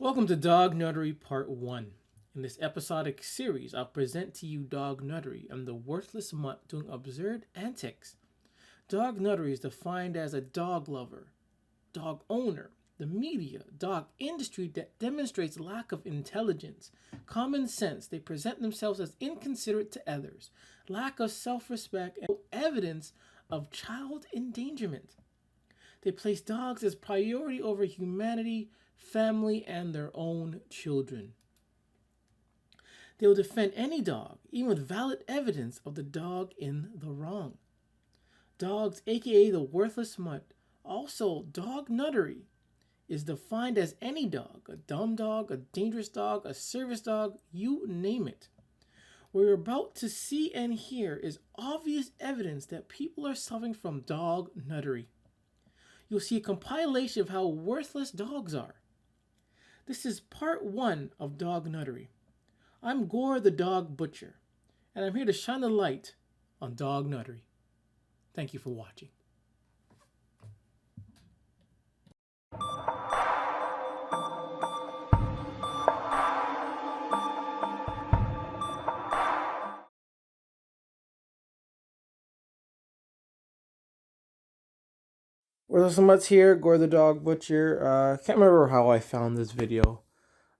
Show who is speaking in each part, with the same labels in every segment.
Speaker 1: Welcome to Dognuttery Part 1. In this episodic series, I'll present to you Dognuttery and the worthless mutt doing absurd antics. Dognuttery is defined as a dog lover, dog owner, the media, dog industry that demonstrates lack of intelligence, common sense. They present themselves as inconsiderate to others, lack of self-respect, and evidence of child endangerment. They place dogs as priority over humanity, family, and their own children. They will defend any dog, even with valid evidence of the dog in the wrong. Dogs, aka the worthless mutt, also Dognuttery, is defined as any dog, a dumb dog, a dangerous dog, a service dog, you name it. What we're about to see and hear is obvious evidence that people are suffering from Dognuttery. You'll see a compilation of how worthless dogs are. This is part 1 of Dognuttery. I'm Gore the Dog Butcher, and I'm here to shine the light on Dognuttery. Thank you for watching. Worthless Mutts here, Gore the Dog Butcher. Can't remember how I found this video,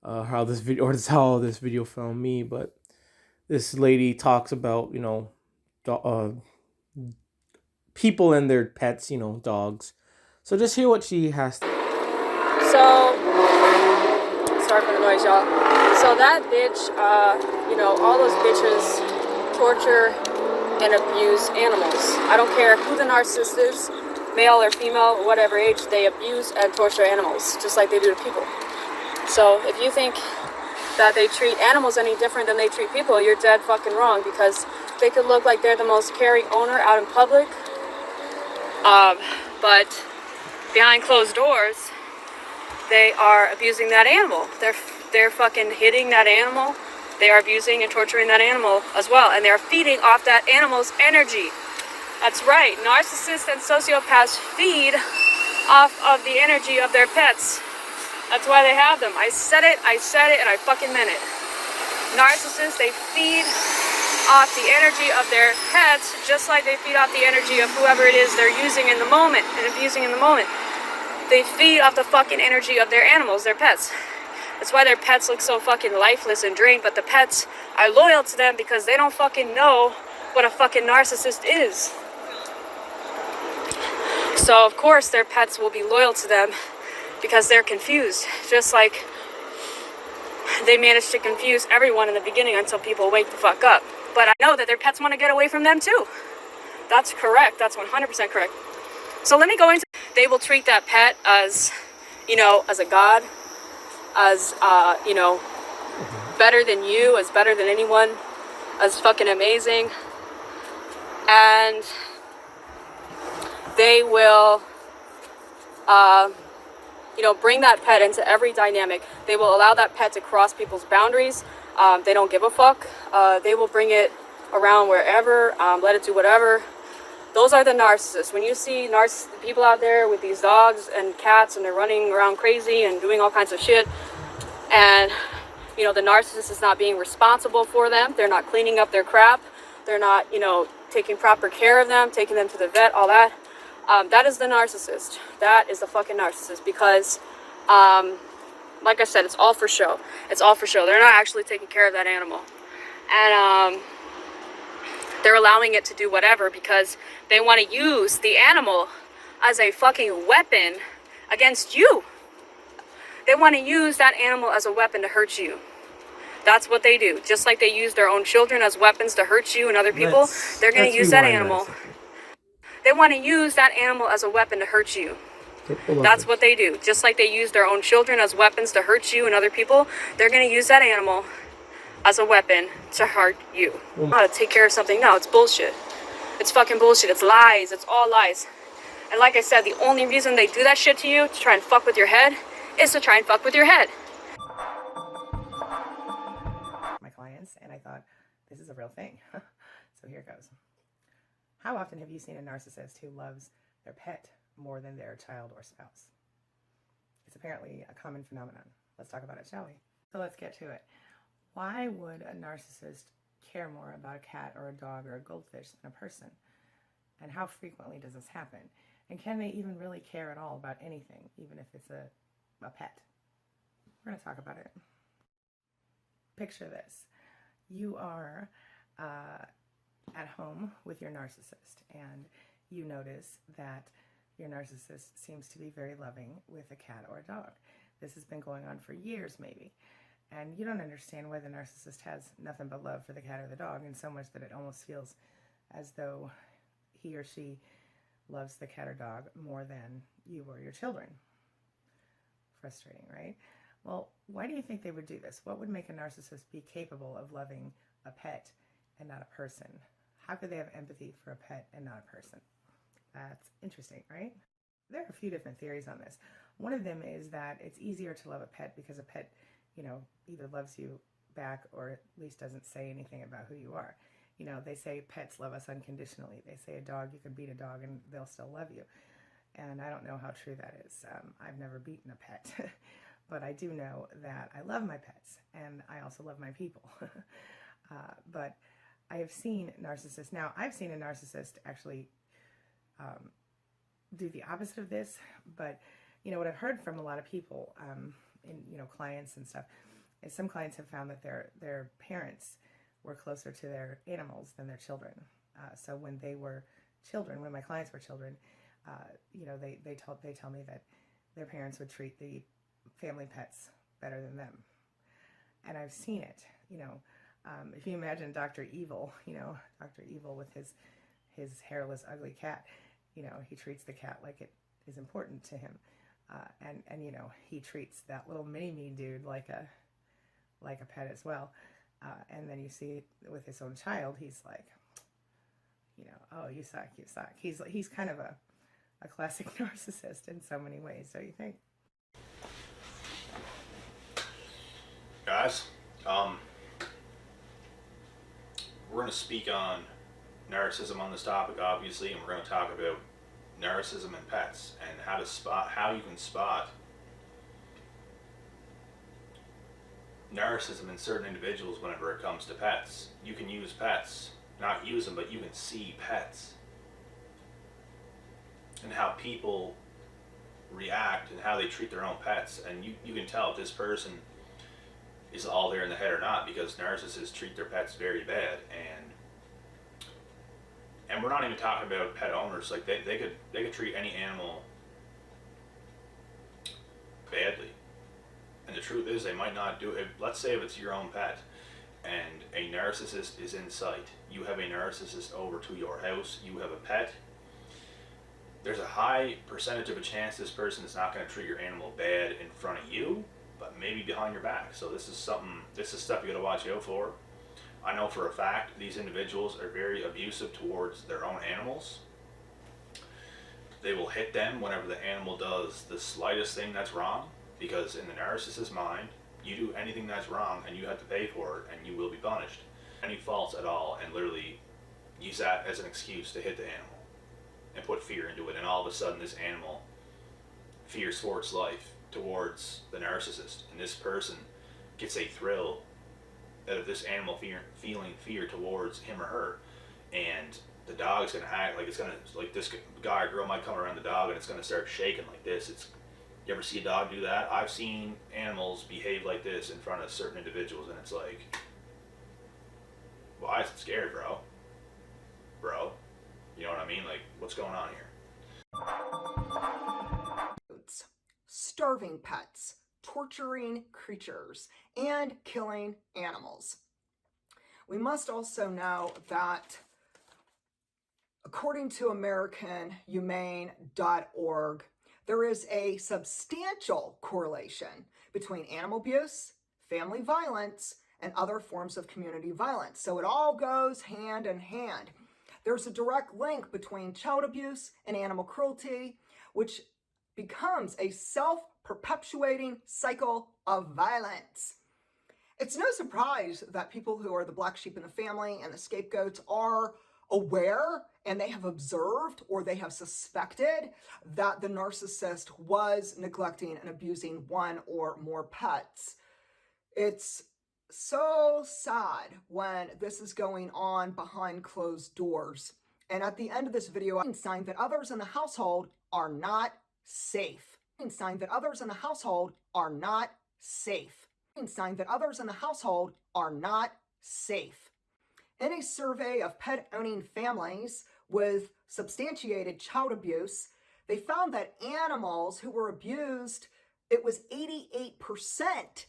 Speaker 1: how this video found me, but this lady talks about, people and their pets, dogs. So just hear what she has to.
Speaker 2: So, sorry for the noise, y'all. So that bitch, all those bitches torture and abuse animals. I don't care who the narcissist is, male or female, whatever age, they abuse and torture animals, just like they do to people. So if you think that they treat animals any different than they treat people, you're dead fucking wrong, because they could look like they're the most caring owner out in public, but behind closed doors, they are abusing that animal. They're fucking hitting that animal. They are abusing and torturing that animal as well, and they're feeding off that animal's energy. That's right, narcissists and sociopaths feed off of the energy of their pets. That's why they have them. I said it, and I fucking meant it. Narcissists, they feed off the energy of their pets, just like they feed off the energy of whoever it is they're using in the moment and abusing in the moment. They feed off the fucking energy of their animals, their pets. That's why their pets look so fucking lifeless and drained, but the pets are loyal to them because they don't fucking know what a fucking narcissist is. So of course their pets will be loyal to them because they're confused, just like they managed to confuse everyone in the beginning until people wake the fuck up. But I know that their pets want to get away from them too. That's correct. That's 100% correct. So let me go into, they will treat that pet as, as a god, as, better than you, as better than anyone, as fucking amazing. And they will, bring that pet into every dynamic. They will allow that pet to cross people's boundaries. They don't give a fuck. They will bring it around wherever, let it do whatever. Those are the narcissists. When you see people out there with these dogs and cats and they're running around crazy and doing all kinds of shit, and, the narcissist is not being responsible for them. They're not cleaning up their crap. They're not, taking proper care of them, taking them to the vet, all that. That is the narcissist. That is the fucking narcissist, because, like I said, it's all for show. It's all for show. They're not actually taking care of that animal. And they're allowing it to do whatever because they want to use the animal as a fucking weapon against you. They want to use that animal as a weapon to hurt you. That's what they do. Just like they use their own children as weapons to hurt you and other people, they're going to use that animal. They want to use that animal as a weapon to hurt you. That's what they do. Just like they use their own children as weapons to hurt you and other people, they're going to use that animal as a weapon to hurt you. How to take care of something? No, it's bullshit. It's fucking bullshit. It's lies. It's all lies. And like I said, the only reason they do that shit to you, to try and fuck with your head, is to try and fuck with your head.
Speaker 3: My clients, and I thought, this is a real thing. So here goes. How often have you seen a narcissist who loves their pet more than their child or spouse? It's apparently a common phenomenon. Let's talk about it, shall we? So let's get to it. Why would a narcissist care more about a cat or a dog or a goldfish than a person? And how frequently does this happen? And can they even really care at all about anything, even if it's a pet? We're going to talk about it. Picture this. You are at home with your narcissist, and you notice that your narcissist seems to be very loving with a cat or a dog. This has been going on for years, maybe. And you don't understand why the narcissist has nothing but love for the cat or the dog, in so much that it almost feels as though he or she loves the cat or dog more than you or your children. Frustrating, right? Well, why do you think they would do this? What would make a narcissist be capable of loving a pet and not a person? How could they have empathy for a pet and not a person? That's interesting, right? There are a few different theories on this. One of them is that it's easier to love a pet because a pet, either loves you back or at least doesn't say anything about who you are. They say pets love us unconditionally. They say a dog, you can beat a dog and they'll still love you. And I don't know how true that is. I've never beaten a pet, but I do know that I love my pets and I also love my people. But I have seen narcissists. Now, I've seen a narcissist actually do the opposite of this, but what I've heard from a lot of people, clients and stuff, is some clients have found that their parents were closer to their animals than their children. So when they were children, when my clients were children, they tell me that their parents would treat the family pets better than them, and I've seen it. If you imagine Dr. Evil, Dr. Evil with his hairless, ugly cat, he treats the cat like it is important to him. And he treats that little mini-me dude like a pet as well. And then you see with his own child, he's like, oh, you suck, you suck. He's kind of a classic narcissist in so many ways, don't you think?
Speaker 4: Guys, we're going to speak on narcissism on this topic, obviously, and we're going to talk about narcissism in pets and how you can spot narcissism in certain individuals whenever it comes to pets. You can use pets, not use them, but you can see pets and how people react and how they treat their own pets, and you can tell if this person is all there in the head or not, because narcissists treat their pets very bad. And we're not even talking about pet owners. Like they could treat any animal badly, and the truth is they might not do it. Let's say if it's your own pet and a narcissist is in sight, you have a narcissist over to your house, you have a pet, there's a high percentage of a chance this person is not going to treat your animal bad in front of you, but maybe behind your back. So this is stuff you got to watch out for. I know for a fact these individuals are very abusive towards their own animals. They will hit them whenever the animal does the slightest thing that's wrong, because in the narcissist's mind, you do anything that's wrong and you have to pay for it and you will be punished. Any faults at all, and literally use that as an excuse to hit the animal and put fear into it, and all of a sudden this animal fears for its life towards the narcissist, and this person gets a thrill out of this animal feeling fear towards him or her, and the dog's gonna act like this guy or girl might come around the dog and it's gonna start shaking like this. You ever see a dog do that? I've seen animals behave like this in front of certain individuals, and it's like, why is it scared, bro? You know what I mean? Like, what's going on here?
Speaker 5: Starving pets, torturing creatures, and killing animals. We must also know that according to AmericanHumane.org, there is a substantial correlation between animal abuse, family violence, and other forms of community violence. So it all goes hand in hand. There's a direct link between child abuse and animal cruelty, which becomes a self-perpetuating cycle of violence. It's no surprise that people who are the black sheep in the family and the scapegoats are aware and they have observed or they have suspected that the narcissist was neglecting and abusing one or more pets. It's so sad when this is going on behind closed doors. And at the end of this video, I'm sign that others in the household are not safe. Sign that others in the household are not safe. Sign that others in the household are not safe. In a survey of pet-owning families with substantiated child abuse, they found that animals who were abused, it was 88%.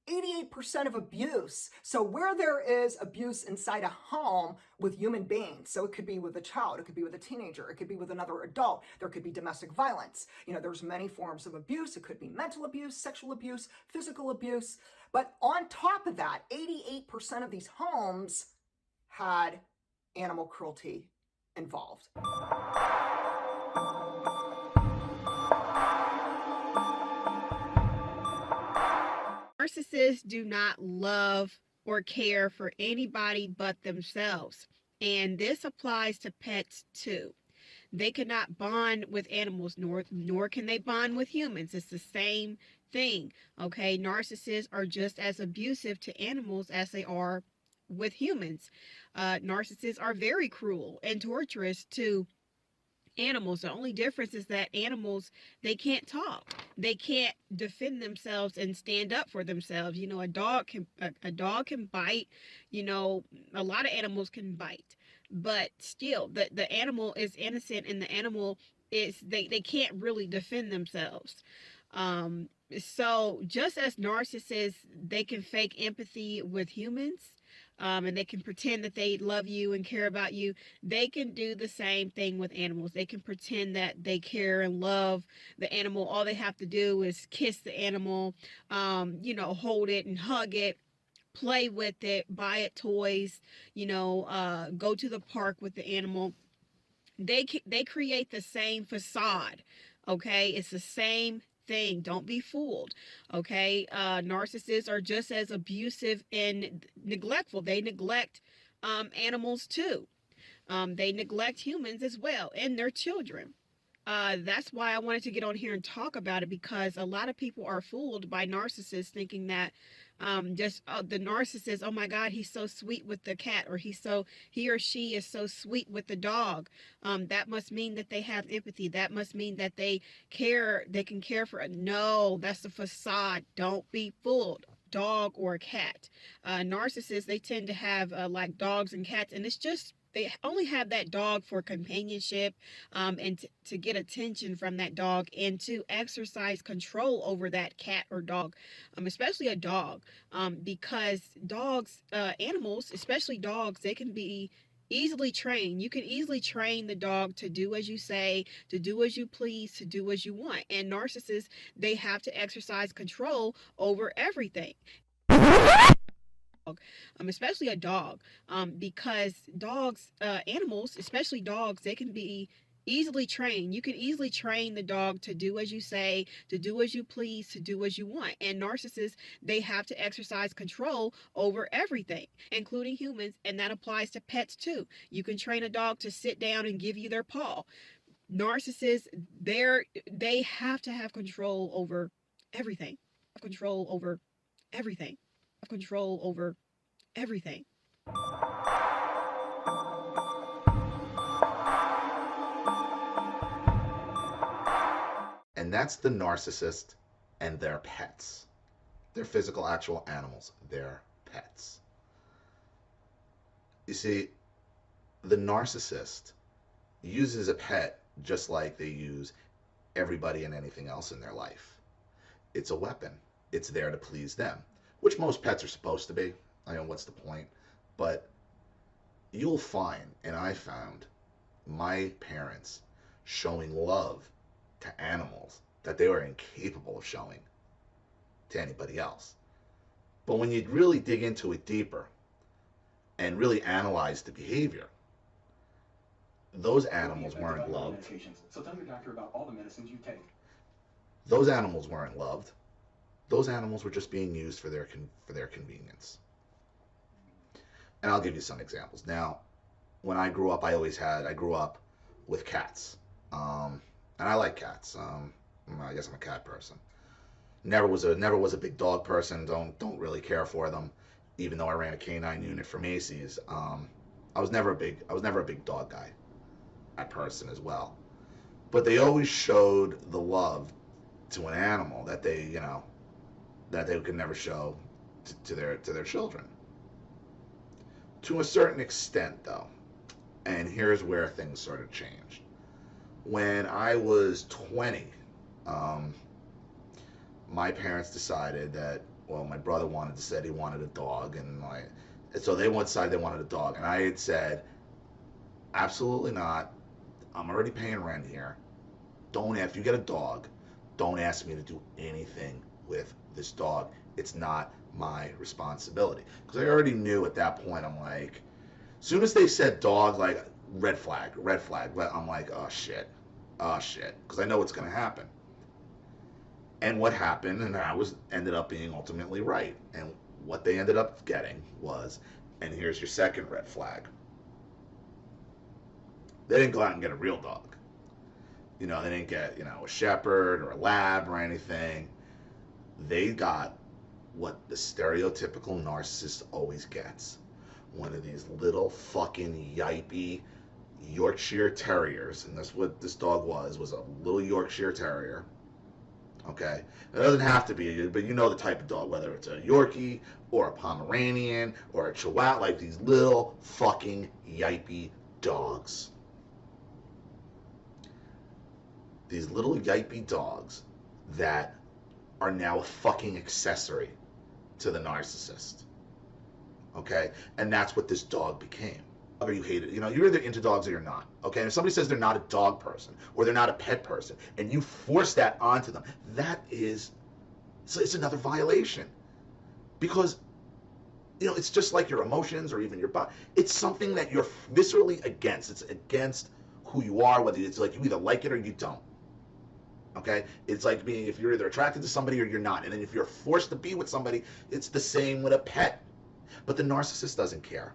Speaker 5: 88% of abuse. So where there is abuse inside a home with human beings, so it could be with a child, it could be with a teenager, it could be with another adult, there could be domestic violence. You know, there's many forms of abuse. It could be mental abuse, sexual abuse, physical abuse. But on top of that, 88% of these homes had animal cruelty involved.
Speaker 6: Narcissists do not love or care for anybody but themselves. And this applies to pets too. They cannot bond with animals, nor can they bond with humans. It's the same thing. Okay, narcissists are just as abusive to animals as they are with humans. Narcissists are very cruel and torturous to animals. The only difference is that animals, they can't talk. They can't defend themselves and stand up for themselves. You know, a dog can bite. You know, a lot of animals can bite, but still the animal is innocent, and the animal is they can't really defend themselves. So just as narcissists, they can fake empathy with humans, and they can pretend that they love you and care about you. They can do the same thing with animals. They can pretend that they care and love the animal. All they have to do is kiss the animal, you know, hold it and hug it, play with it, buy it toys, you know, go to the park with the animal. They create the same facade. Okay, it's the same thing. Don't be fooled. Okay, narcissists are just as abusive and neglectful. They neglect animals too. They neglect humans as well, and their children. That's why I wanted to get on here and talk about it, because a lot of people are fooled by narcissists, thinking that the narcissist, oh my God, he's so sweet with the cat, or he or she is so sweet with the dog. That must mean that they have empathy. That must mean that they care. They can care for it. No, that's the facade. Don't be fooled. Dog or cat. Narcissists, they tend to have like dogs and cats, and it's just, they only have that dog for companionship, and to get attention from that dog, and to exercise control over that cat or dog, especially a dog, because dogs, animals, especially dogs, they can be easily trained. You can easily train the dog to do as you say, to do as you please, to do as you want. And narcissists, they have to exercise control over everything. Especially a dog, because dogs, animals, especially dogs, they can be easily trained. You can easily train the dog to do as you say, to do as you please, to do as you want. And narcissists, they have to exercise control over everything, including humans, and that applies to pets too. You can train a dog to sit down and give you their paw. Narcissists, they have to have control over everything. Control over everything. Control over everything.
Speaker 7: And that's the narcissist and their pets. Their physical, actual animals, their pets. You see, the narcissist uses a pet just like they use everybody and anything else in their life. It's a weapon. It's there to please them, which most pets are supposed to be. I mean, what's the point? But you'll find, and I found, my parents showing love to animals that they were incapable of showing to anybody else. But when you really dig into it deeper and really analyze the behavior, those animals weren't loved.
Speaker 8: So tell your doctor about all the medicines you take.
Speaker 7: Those animals weren't loved. Those animals were just being used for their convenience. And I'll give you some examples. Now, when I grew up, I grew up with cats. And I like cats. I guess I'm a cat person. Never was a big dog person. Don't really care for them. Even though I ran a canine unit for Macy's, I was never a big dog guy. That person as well. But they always showed the love to an animal that they could never show to their children. To a certain extent, though, and here's where things sort of changed. When I was 20, my parents decided that, well, my brother said he wanted a dog, and so they decided they wanted a dog, and I had said, absolutely not. I'm already paying rent here. If you get a dog, don't ask me to do anything with this dog. It's not my responsibility. Because I already knew at that point, I'm like, as soon as they said dog, like, red flag. I'm like, oh shit. Because I know what's going to happen. And what happened, and ended up being ultimately right. And what they ended up getting was, and here's your second red flag. They didn't go out and get a real dog. They didn't get, a shepherd or a lab or anything. They got what the stereotypical narcissist always gets. One of these little fucking yipey Yorkshire Terriers. And that's what this dog was a little Yorkshire Terrier. Okay? It doesn't have to be, but you know the type of dog, whether it's a Yorkie or a Pomeranian or a Chihuahua, like these little fucking yipey dogs. These little yipey dogs that are now a fucking accessory to the narcissist. Okay? And that's what this dog became. Or you hate it. You're either into dogs or you're not. Okay? And if somebody says they're not a dog person or they're not a pet person and you force that onto them, it's another violation. Because, it's just like your emotions or even your body. It's something that you're viscerally against. It's against who you are, whether it's like you either like it or you don't. Okay? It's like if you're either attracted to somebody or you're not. And then if you're forced to be with somebody, it's the same with a pet. But the narcissist doesn't care.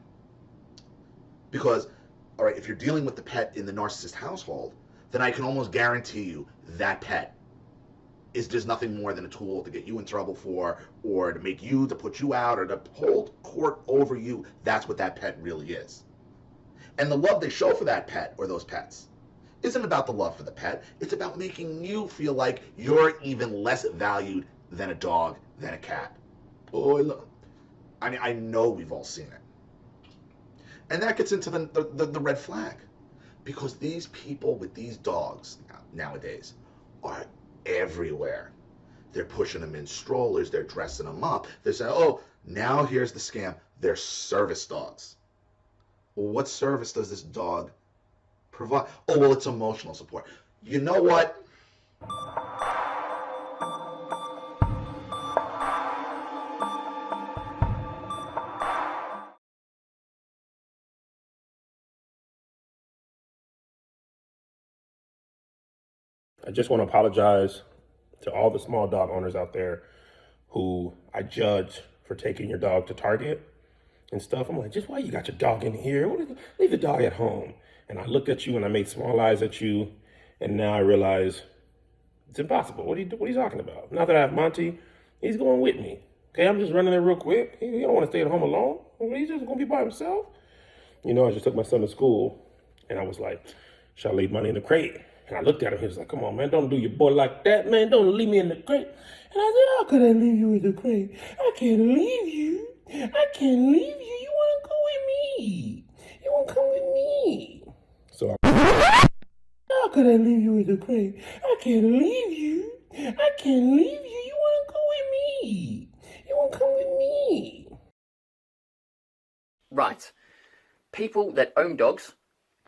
Speaker 7: Because, all right, if you're dealing with the pet in the narcissist household, then I can almost guarantee you that pet is just nothing more than a tool to get you in trouble for, or to put you out, or to hold court over you. That's what that pet really is. And the love they show for that pet, or those pets, isn't about the love for the pet. It's about making you feel like you're even less valued than a dog, than a cat. I know we've all seen it. And that gets into the red flag. Because these people with these dogs nowadays are everywhere. They're pushing them in strollers. They're dressing them up. They're saying, oh, now here's the scam. They're service dogs. Well, what service does this dog provide? Oh, well, it's emotional support. You know what?
Speaker 9: I just want to apologize to all the small dog owners out there who I judge for taking your dog to Target and stuff. I'm like, just why you got your dog in here? Leave the dog at home. And I looked at you and I made small eyes at you. And now I realize it's impossible. What are you talking about? Now that I have Monty, he's going with me. Okay, I'm just running there real quick. He don't want to stay at home alone. He's just going to be by himself. I just took my son to school and I was like, should I leave Monty in the crate? And I looked at him, he was like, come on, man, don't do your boy like that, man. Don't leave me in the crate. And I said, how could I leave you in the crate? I can't leave you. You want to go with me. You want to come with me. So how could I leave you in the crate? I can't leave you. You want to go with me. You want to come with me.
Speaker 10: Right. People that own dogs,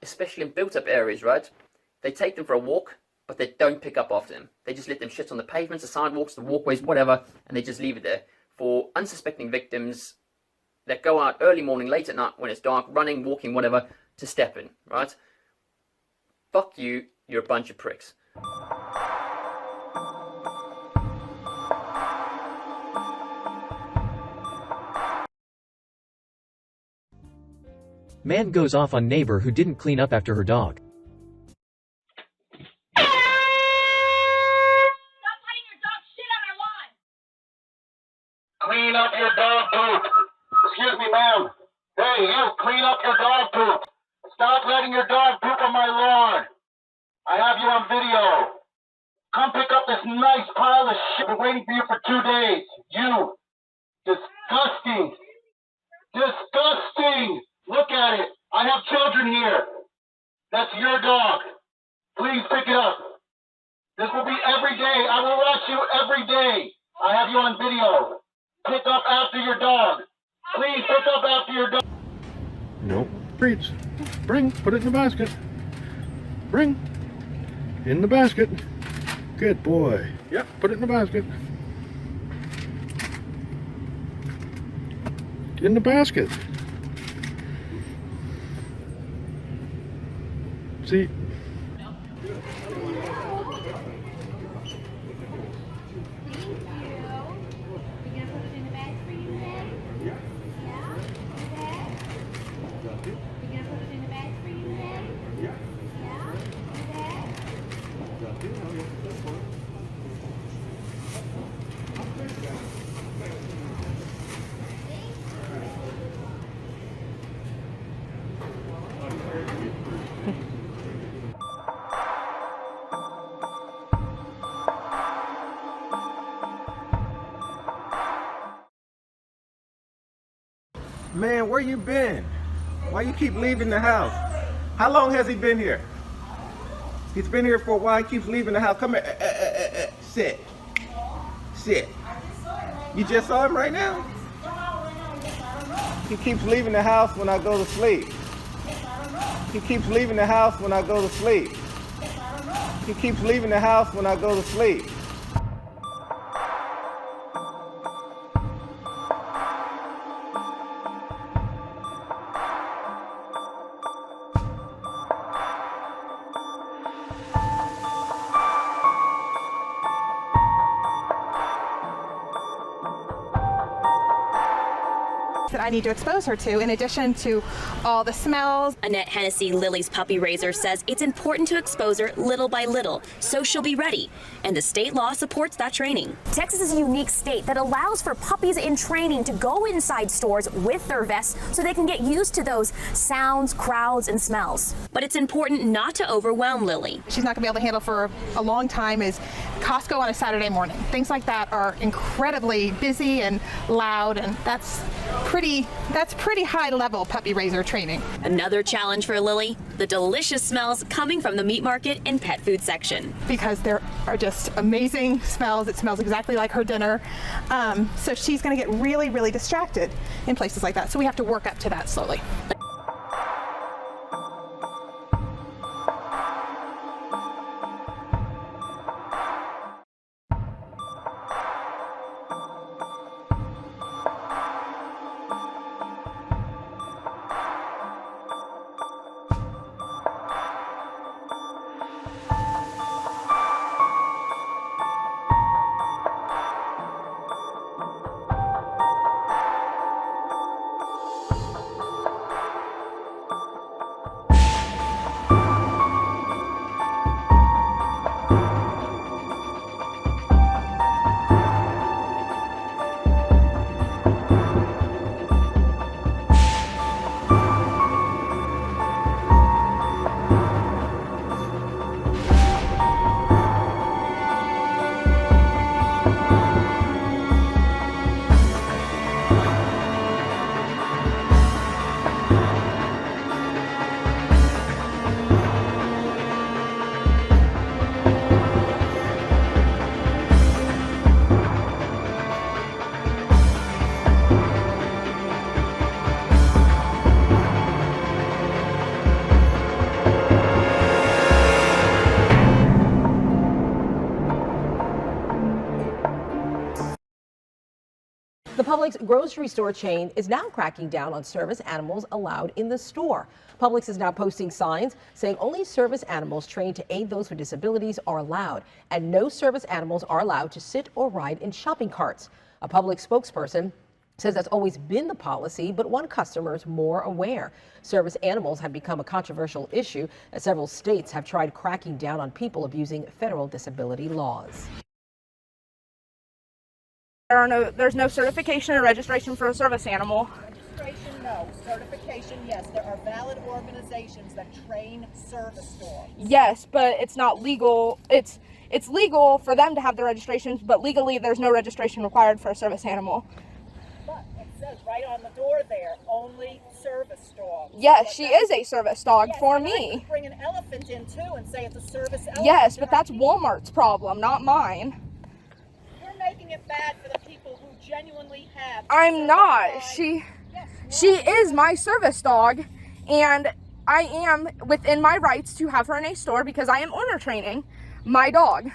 Speaker 10: especially in built-up areas, right? They take them for a walk, but they don't pick up after them. They just let them shit on the pavements, the sidewalks, the walkways, whatever, and they just leave it there for unsuspecting victims that go out early morning, late at night, when it's dark, running, walking, whatever, to step in, right? Fuck you, you're a bunch of pricks.
Speaker 11: Man goes off on neighbor who didn't clean up after her dog.
Speaker 12: Clean up your dog poop. Excuse me, ma'am. Hey, you, clean up your dog poop. Stop letting your dog poop on my lawn. I have you on video. Come pick up this nice pile of shit. I've been waiting for you for 2 days. You. Disgusting. Disgusting. Look at it. I have children here. That's your dog. Please pick it up. This will be every day. I will watch you every day. I have you on video. Pick up after your dog. Please pick up after your dog.
Speaker 13: Nope. Treats. Bring. Put it in the basket. Bring. In the basket. Good boy. Yep. Put it in the basket. In the basket. See?
Speaker 14: Man, where you been? Why you keep leaving the house? How long has he been here? He's been here for a while. He keeps leaving the house. Come here. Sit. Sit. You just saw him right now? He keeps leaving the house when I go to sleep. He keeps leaving the house when I go to sleep. He keeps leaving the house when I go to sleep.
Speaker 15: That I need to expose her to, in addition to all the smells.
Speaker 16: Annette Hennessy, Lily's puppy raiser, says it's important to expose her little by little so she'll be ready, and the state law supports that training.
Speaker 17: Texas is a unique state that allows for puppies in training to go inside stores with their vests so they can get used to those sounds, crowds, and smells.
Speaker 16: But it's important not to overwhelm Lily.
Speaker 15: She's not going to be able to handle for a long time is Costco on a Saturday morning. Things like that are incredibly busy and loud, and that's pretty high level puppy raiser training.
Speaker 16: Another challenge for Lily, the delicious smells coming from the meat market and pet food section.
Speaker 15: Because there are just amazing smells. It smells exactly like her dinner. So she's going to get really, really distracted in places like that. So we have to work up to that slowly.
Speaker 18: The Publix grocery store chain is now cracking down on service animals allowed in the store. Publix is now posting signs saying only service animals trained to aid those with disabilities are allowed, and no service animals are allowed to sit or ride in shopping carts. A Publix spokesperson says that's always been the policy, but one customer is more aware. Service animals have become a controversial issue as several states have tried cracking down on people abusing federal disability laws.
Speaker 19: There's no certification or registration for a service animal.
Speaker 20: Registration, no. Certification, yes. There are valid organizations that train service dogs.
Speaker 19: Yes, but it's not legal. It's legal for them to have the registrations, but legally there's no registration required for a service animal.
Speaker 20: But it says right on the door there, only service dogs.
Speaker 19: Yes, she is a service dog for
Speaker 20: I
Speaker 19: me.
Speaker 20: could bring an elephant in too and say it's a service elephant.
Speaker 19: Yes, but that's Walmart's problem, not mine.
Speaker 20: You're making it bad for the people who genuinely have.
Speaker 19: I'm not. She is my service dog, and I am within my rights to have her in a store because I am owner training my dog.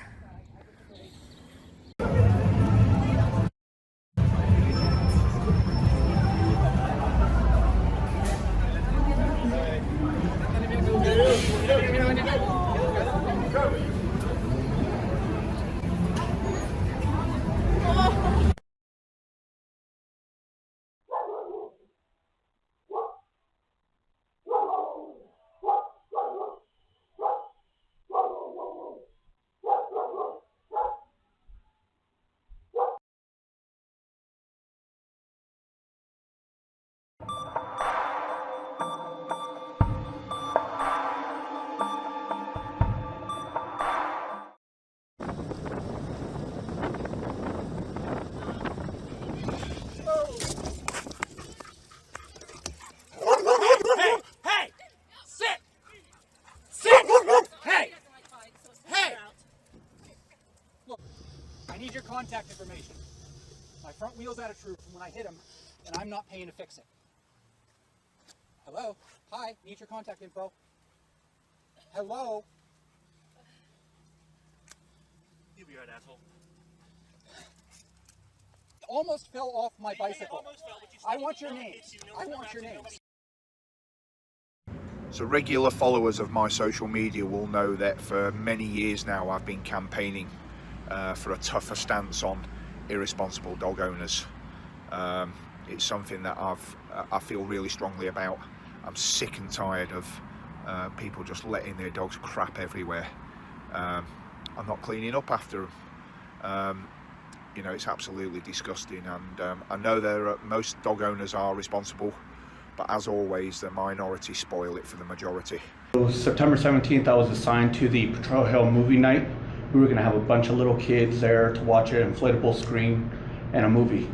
Speaker 21: Contact information. My front wheel's out of truth from when I hit him, and I'm not paying to fix it. Hello? Hi, need your contact info. Hello?
Speaker 22: You be right, asshole.
Speaker 21: Almost fell off my bicycle. I want your names. I want your names.
Speaker 23: So regular followers of my social media will know that for many years now I've been campaigning for a tougher stance on irresponsible dog owners. It's something that I feel really strongly about. I'm sick and tired of people just letting their dogs crap everywhere. I'm not cleaning up after them. You know, it's absolutely disgusting, and I know most dog owners are responsible, but as always, the minority spoil it for the majority.
Speaker 24: September 17th, I was assigned to the Patrol Hill movie night. We were going to have a bunch of little kids there to watch an inflatable screen and a movie.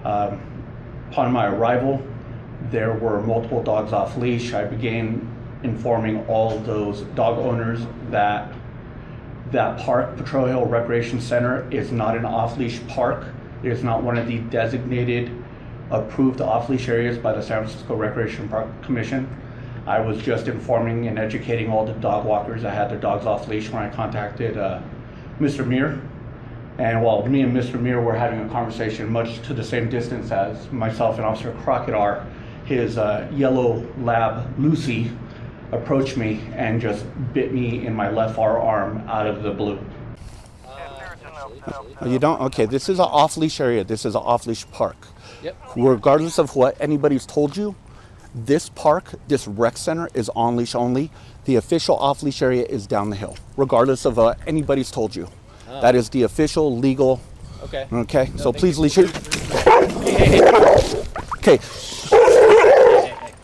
Speaker 24: Upon my arrival, there were multiple dogs off leash. I began informing all those dog owners that park, Patrol Hill Recreation Center, is not an off-leash park. It is not one of the designated approved off-leash areas by the San Francisco Recreation Park Commission. I was just informing and educating all the dog walkers that had their dogs off leash when I contacted Mr. Muir. And while me and Mr. Muir were having a conversation much to the same distance as myself and Officer Crockett are, his yellow lab, Lucy, approached me and just bit me in my left forearm out of the blue.
Speaker 25: You don't? Okay, this is an off-leash area. This is an off-leash park.
Speaker 26: Yep.
Speaker 25: Regardless of what anybody's told you, this park, this rec center is on leash only. The official off-leash area is down the hill, regardless of what anybody's told you.
Speaker 26: Oh.
Speaker 25: That is the official legal.
Speaker 26: Okay.
Speaker 25: Okay,
Speaker 26: No,
Speaker 25: so
Speaker 26: thank
Speaker 25: please
Speaker 26: you.
Speaker 25: leash it. Okay.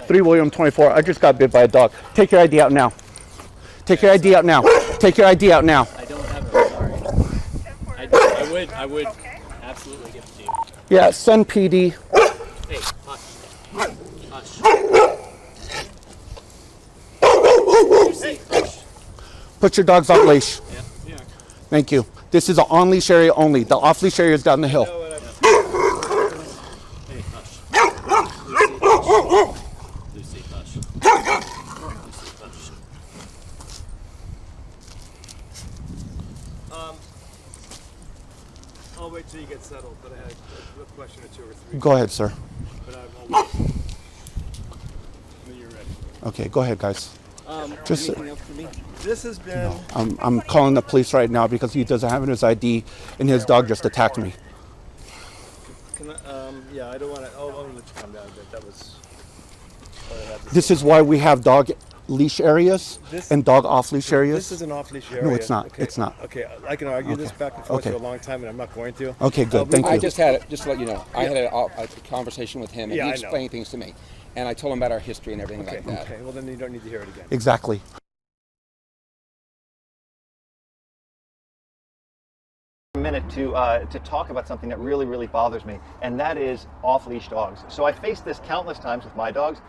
Speaker 25: 3 William 24, I just got bit by a dog. Take your ID out now. Take your ID out now. Take your ID out now.
Speaker 26: I don't have it, sorry. I would absolutely give it to you.
Speaker 25: Yeah, send PD.
Speaker 26: Hey, hush. Hush. Lucy, hush.
Speaker 25: Put your dogs on leash.
Speaker 26: Yeah, we are.
Speaker 25: Thank you. This is an on-leash area only. The off-leash area is down the hill.
Speaker 26: Hey, hush. Lucy, hush. Lucy, hush.
Speaker 27: I'll wait till you get settled, but I had a question or two or three.
Speaker 25: Go ahead, sir.
Speaker 27: But I'll wait. When you're ready.
Speaker 25: Okay, go ahead, guys. Just,
Speaker 27: Anything else for me? This has been.
Speaker 25: I'm calling the police right now because he doesn't have his ID and his dog just attacked me.
Speaker 1: Can I, yeah, I don't want to. I'll let you calm down a bit. That was.
Speaker 25: This is why we have dog leash areas and dog off-leash areas.
Speaker 1: This is an off-leash area.
Speaker 25: No, it's not.
Speaker 1: Okay.
Speaker 25: It's not.
Speaker 1: Okay, I can argue this back and forth
Speaker 25: Okay.
Speaker 1: for a long time, and I'm not going to.
Speaker 25: Okay, good. Thank you.
Speaker 2: I just to let you know, I had a conversation with him, and
Speaker 1: Yeah,
Speaker 2: he
Speaker 1: I know.
Speaker 2: explained things to me, and I told him about our history and everything
Speaker 1: Okay,
Speaker 2: like that.
Speaker 1: okay. Well, then you don't need to hear it again.
Speaker 25: Exactly.
Speaker 3: Minute to talk about something that really bothers me, and that is off-leash dogs. So I faced this countless times with my dogs,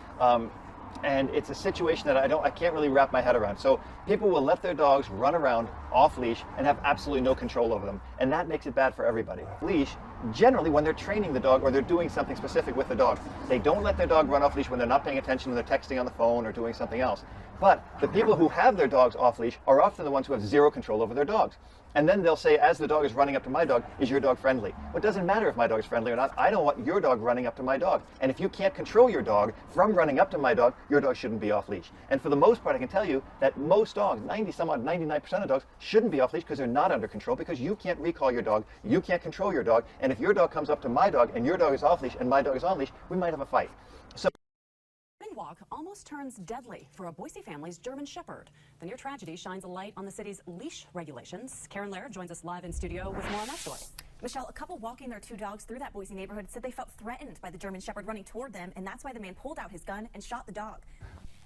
Speaker 3: and it's a situation that I can't really wrap my head around. So people will let their dogs run around off-leash and have absolutely no control over them, and that makes it bad for everybody. Leash, generally when they're training the dog or they're doing something specific with the dog, they don't let their dog run off-leash when they're not paying attention, when they're texting on the phone or doing something else. But the people who have their dogs off-leash are often the ones who have zero control over their dogs. And then they'll say, as the dog is running up to my dog, is your dog friendly? Well, it doesn't matter if my dog is friendly or not. I don't want your dog running up to my dog. And if you can't control your dog from running up to my dog, your dog shouldn't be off leash. And for the most part, I can tell you that most dogs, 99% of dogs, shouldn't be off leash because they're not under control, because you can't recall your dog, you can't control your dog. And if your dog comes up to my dog and your dog is off leash and my dog is on leash, we might have a fight. So
Speaker 4: Walk almost turns deadly for a Boise family's German Shepherd. The near tragedy shines a light on the city's leash regulations. Karen Laird joins us live in studio with more on that story.
Speaker 5: Michelle, a couple walking their two dogs through that Boise neighborhood said they felt threatened by the German Shepherd running toward them, and that's why the man pulled out his gun and shot the dog.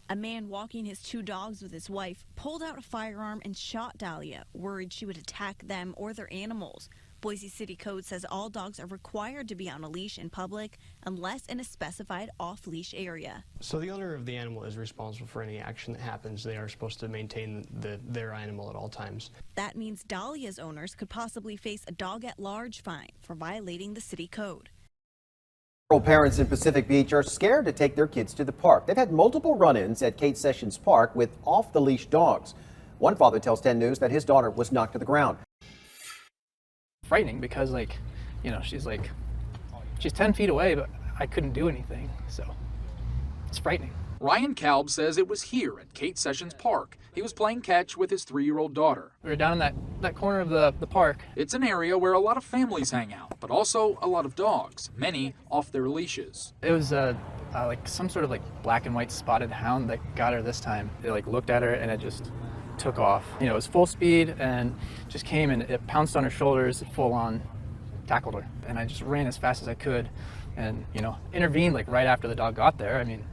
Speaker 6: A man walking his two dogs with his wife pulled out a firearm and shot Dahlia, worried she would attack them or their animals. Boise City Code says all dogs are required to be on a leash in public unless in a specified off-leash area.
Speaker 8: So the owner of the animal is responsible for any action that happens. They are supposed to maintain their animal at all times.
Speaker 6: That means Dahlia's owners could possibly face a dog-at-large fine for violating the city code.
Speaker 28: Parents in Pacific Beach are scared to take their kids to the park. They've had multiple run-ins at Kate Sessions Park with off-the-leash dogs. One father tells 10 News that his daughter was knocked to the ground.
Speaker 29: Frightening because, like, you know, she's 10 feet away, but I couldn't do anything, so it's frightening.
Speaker 30: Ryan Kalb says it was here at Kate Sessions Park. He was playing catch with his 3-year-old daughter.
Speaker 29: We were down in that corner of the park.
Speaker 30: It's an area where a lot of families hang out, but also a lot of dogs, many off their leashes.
Speaker 29: It was like some sort of like black and white spotted hound that got her this time. It like looked at her and it just took off. You know, it was full speed and just came and it pounced on her shoulders, full on tackled her. And I just ran as fast as I could and, you know, intervened like right after the dog got there. I mean,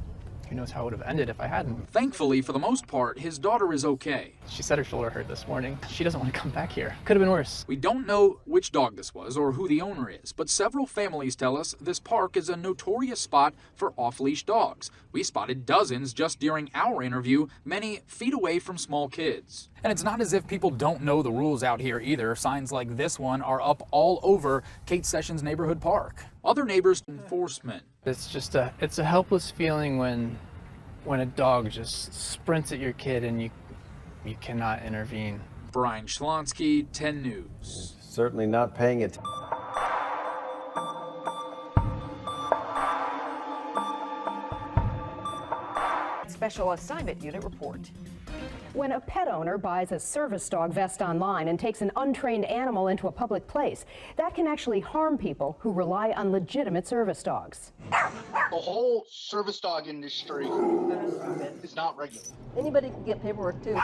Speaker 29: who knows how it would have ended if I hadn't.
Speaker 30: Thankfully, for the most part, his daughter is okay.
Speaker 29: She said her shoulder hurt this morning. She doesn't want to come back here. Could have been worse.
Speaker 30: We don't know which dog this was or who the owner is, but several families tell us this park is a notorious spot for off-leash dogs. We spotted dozens just during our interview, many feet away from small kids.
Speaker 31: And it's not as if people don't know the rules out here either. Signs like this one are up all over Kate Sessions Neighborhood Park.
Speaker 30: Other neighbors, enforcement.
Speaker 29: It's just it's a helpless feeling when a dog just sprints at your kid and you cannot intervene.
Speaker 30: Brian Schlonsky, 10 News.
Speaker 28: Certainly not paying it.
Speaker 32: Special Assignment Unit report. When a pet owner buys a service dog vest online and takes an untrained animal into a public place, that can actually harm people who rely on legitimate service dogs.
Speaker 33: The whole service dog industry is not regular.
Speaker 34: Anybody can get paperwork too.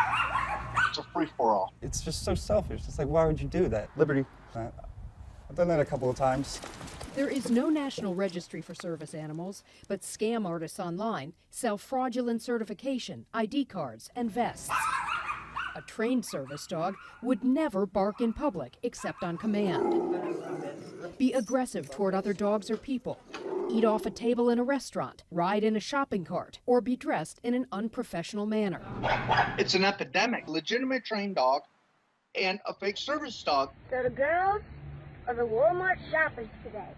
Speaker 33: It's a free-for-all.
Speaker 35: It's just so selfish. It's like, why would you do that? Liberty. I've done that a couple of times.
Speaker 32: There is no national registry for service animals, but scam artists online sell fraudulent certification, ID cards, and vests. A trained service dog would never bark in public except on command. Be aggressive toward other dogs or people. Eat off a table in a restaurant, ride in a shopping cart, or be dressed in an unprofessional manner.
Speaker 33: It's an epidemic. Legitimate trained dog and a fake service dog.
Speaker 36: So the girls are the Walmart shoppers today.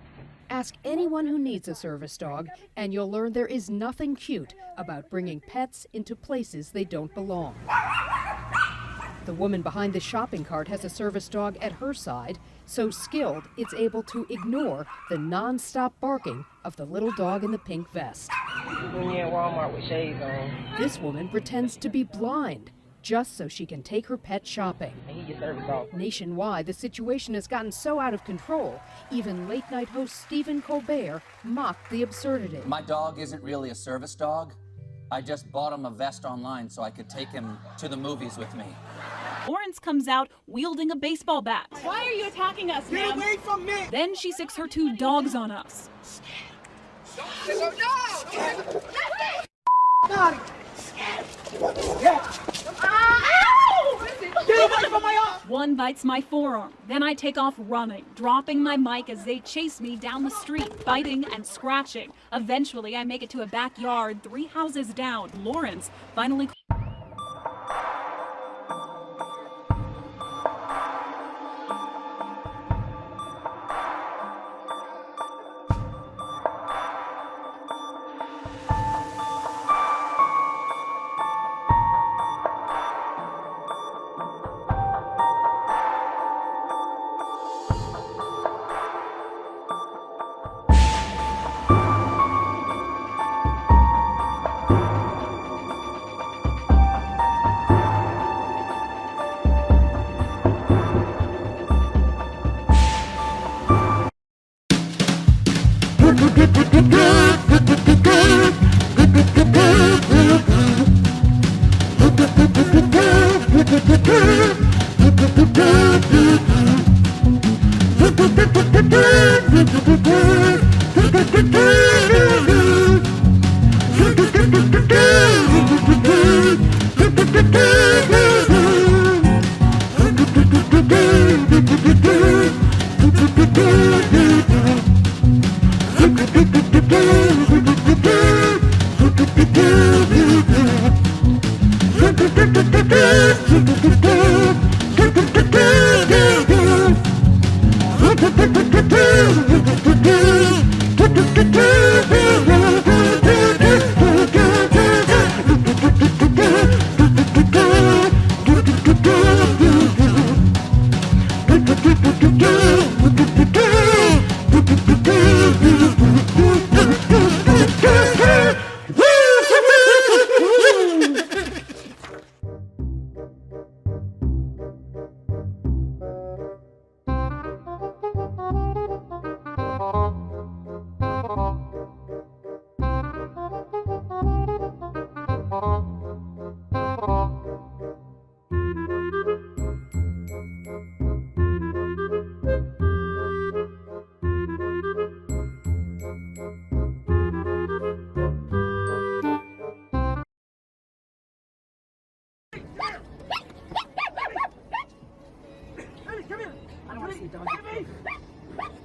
Speaker 32: Ask anyone who needs a service dog, and you'll learn there is nothing cute about bringing pets into places they don't belong. The woman behind the shopping cart has a service dog at her side, so skilled it's able to ignore the non-stop barking of the little dog in the pink vest.
Speaker 34: When you're at Walmart with shades on.
Speaker 32: This woman pretends to be blind, just so she can take her pet shopping. Nationwide, the situation has gotten so out of control, even late-night host Stephen Colbert mocked the absurdity.
Speaker 7: My dog isn't really a service dog. I just bought him a vest online so I could take him to the movies with me.
Speaker 9: Lawrence comes out wielding a baseball bat. Why are you attacking us, ma'am? Get away from me! Then she sicks her 2 dogs on us. One bites my forearm. Then I take off running, dropping my mic as they chase me down the street, biting and scratching. Eventually, I make it to a backyard 3 houses down. Lawrence finally...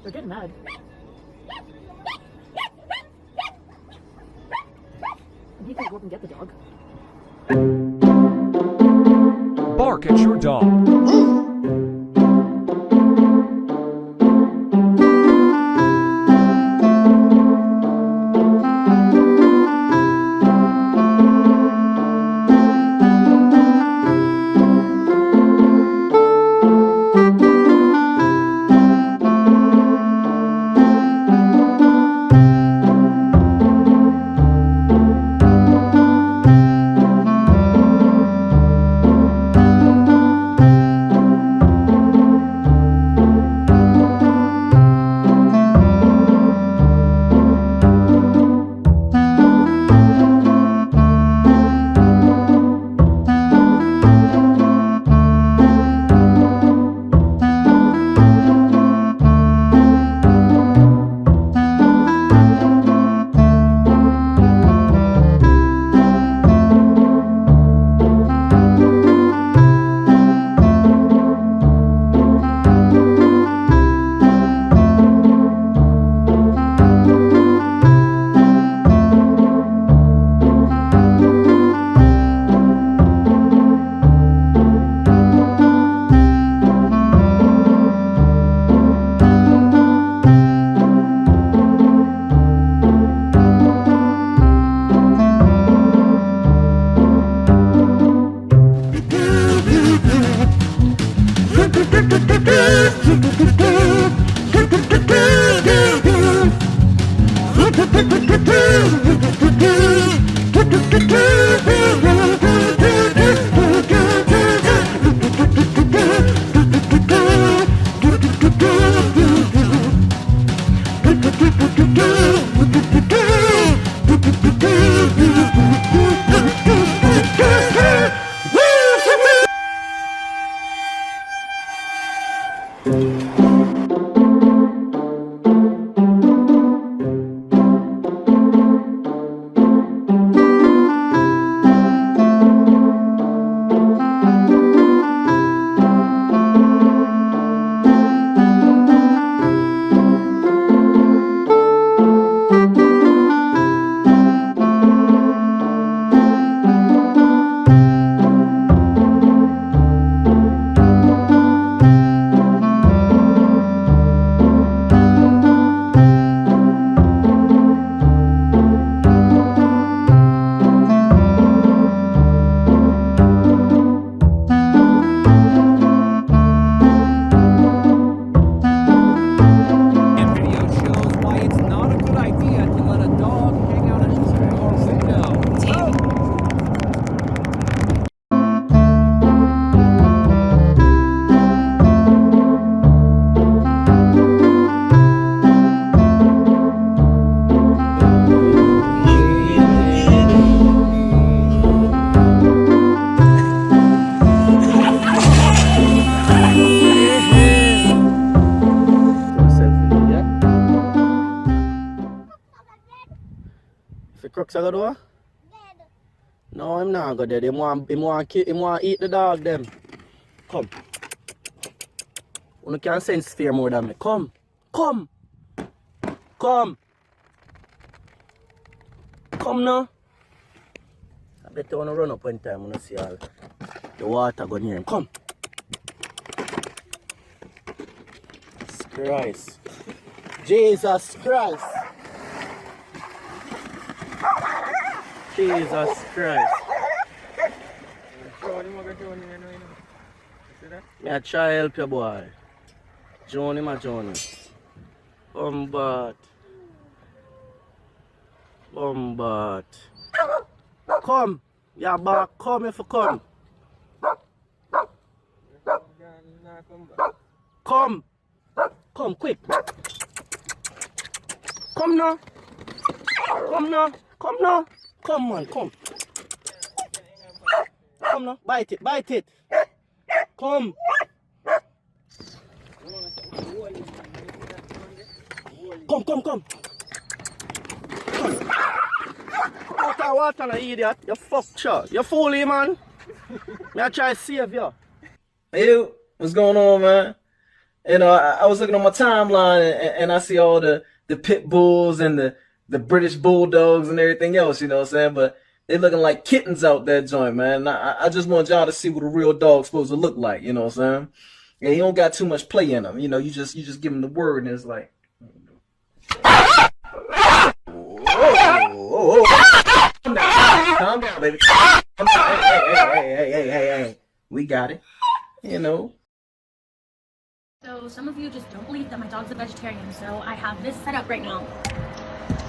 Speaker 32: They're getting mad. You can go up and get the dog.
Speaker 10: Bark at your dog.
Speaker 11: Crooks I go do? No, I'm not go there. Him want eat the dog them. Come. You can't sense fear more than me. Come. Come. Come. Come now. I bet you wanna run up one time when I see all the water go near him. Come. Christ. Jesus Christ. Jesus Christ. I try to help you, boy. Johnny, my Johnny. Bombard. Bombard. Come. You're back. Come if you come. Come. Come quick. Come now. Come now. Come now. Come on, come. Come now. Bite it. Bite it. Come. Come, come, come. Water, water, no idiot. You fucked shot. You fooling, man. I try to save you.
Speaker 12: Hey, what's going on, man? You know, I was looking on my timeline and I see all the pit bulls and the British bulldogs and everything else, you know what I'm saying? But they looking like kittens out that joint, man. I just want y'all to see what a real dog's supposed to look like, you know what I'm saying? Yeah, he don't got too much play in him, you know. You just give him the word and it's like, whoa. Calm down, baby. Calm down. Hey. We got it, you know.
Speaker 13: So some of you just don't believe that my dog's a vegetarian, so I have this set up right now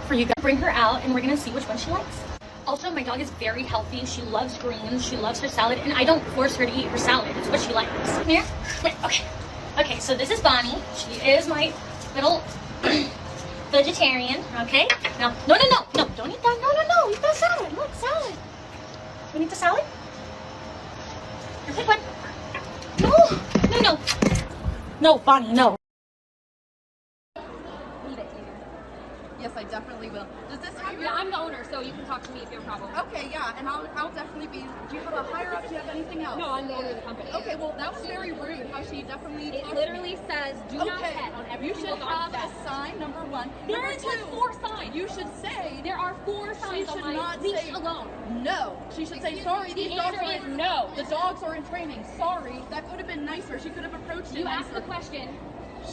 Speaker 13: for you guys. Bring her out and we're gonna see which one she likes. Also, my dog is very healthy. She loves greens, she loves her salad, and I don't force her to eat her salad. It's what she likes. Come here. Okay, so this is Bonnie. She is my little vegetarian, okay? Now, no, don't eat that. No, eat that salad. Look, salad. You need the salad? Here, pick one. No. No, Bonnie, no.
Speaker 14: Yes, I definitely will. Does this have your...
Speaker 13: Yeah, I'm the owner, so you can talk to me if you have a problem.
Speaker 14: Okay, yeah, and I'll definitely be... Do you have a higher up? Do you have anything else?
Speaker 13: No, I'm the owner of the company.
Speaker 14: Okay, well, that was very rude how she definitely...
Speaker 13: It literally says, do not pet on every single dog.
Speaker 14: You should have a sign, number one.
Speaker 13: There is like 4 signs.
Speaker 14: You should say...
Speaker 13: There are 4 signs on my leash alone.
Speaker 14: No. She should say, sorry, these dogs are...
Speaker 13: No.
Speaker 14: The dogs are in training. Sorry. That could have been nicer. She could have approached it
Speaker 13: You
Speaker 14: nicer.
Speaker 13: asked the question,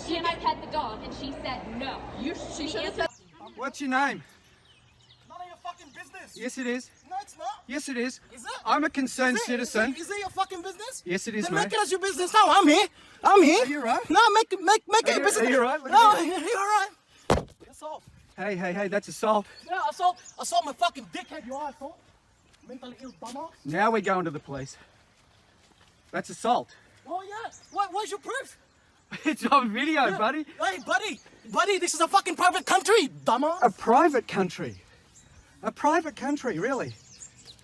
Speaker 13: can I pet the dog? And she said no.
Speaker 14: She should have said...
Speaker 15: What's your name?
Speaker 16: None of your fucking business.
Speaker 15: Yes, it is.
Speaker 16: No, it's not.
Speaker 15: Yes, it is.
Speaker 16: Is it?
Speaker 15: I'm a concerned citizen.
Speaker 16: Is it your fucking business?
Speaker 15: Yes, it is,
Speaker 16: then
Speaker 15: mate.
Speaker 16: make it as your business now. I'm here. I'm here.
Speaker 15: Are you right?
Speaker 16: No, make it a business.
Speaker 15: Are you right?
Speaker 16: No, you're right. Assault.
Speaker 15: Hey, that's assault.
Speaker 16: Yeah, assault my fucking dickhead, you asshole. Mentally ill bummer.
Speaker 15: Now we're going to the police. That's assault.
Speaker 16: Oh, yeah. Where's your proof?
Speaker 15: It's on video, buddy.
Speaker 16: Hey, buddy, this is a fucking private country, dumbass.
Speaker 15: A private country. A private country, really.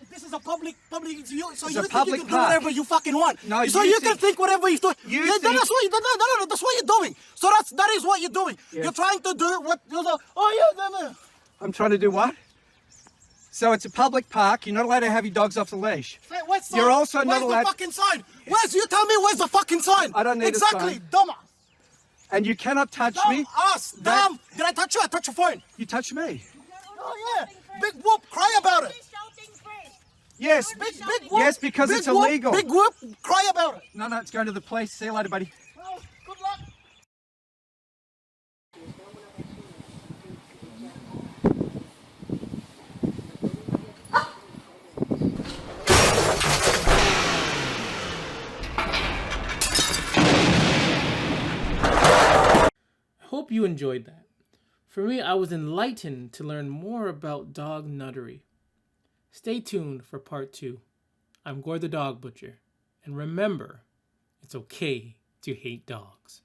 Speaker 16: This is a public, so
Speaker 15: It's
Speaker 16: you
Speaker 15: a
Speaker 16: think you
Speaker 15: public
Speaker 16: can do
Speaker 15: park.
Speaker 16: whatever you fucking want.
Speaker 15: No,
Speaker 16: so
Speaker 15: you
Speaker 16: you can think whatever you do. That's what you're doing. So that is what you're doing.
Speaker 15: Yes.
Speaker 16: You're trying to do what you're like, oh yeah,
Speaker 15: I'm trying to do what? So it's a public park. You're not allowed to have your dogs off the leash.
Speaker 16: What sign?
Speaker 15: You're also
Speaker 16: where's
Speaker 15: not allowed.
Speaker 16: the fucking sign? You tell me where's the fucking sign?
Speaker 15: I don't need
Speaker 16: exactly,
Speaker 15: a sign.
Speaker 16: dumbass.
Speaker 15: And you cannot touch me.
Speaker 16: Damn. Did I touch you? I touched your phone.
Speaker 15: You touched me.
Speaker 16: Oh yeah. Big whoop. Cry about it.
Speaker 15: Yes.
Speaker 16: Big whoop.
Speaker 15: Yes, because
Speaker 16: big
Speaker 15: it's
Speaker 16: whoop,
Speaker 15: illegal.
Speaker 16: Big whoop. Cry about it.
Speaker 15: No, it's going to the police. See you later, buddy.
Speaker 16: Oh, good luck.
Speaker 1: Hope you enjoyed that. For me, I was enlightened to learn more about Dognuttery. Stay tuned for part 2. I'm Gore the Dog Butcher. And remember, it's okay to hate dogs.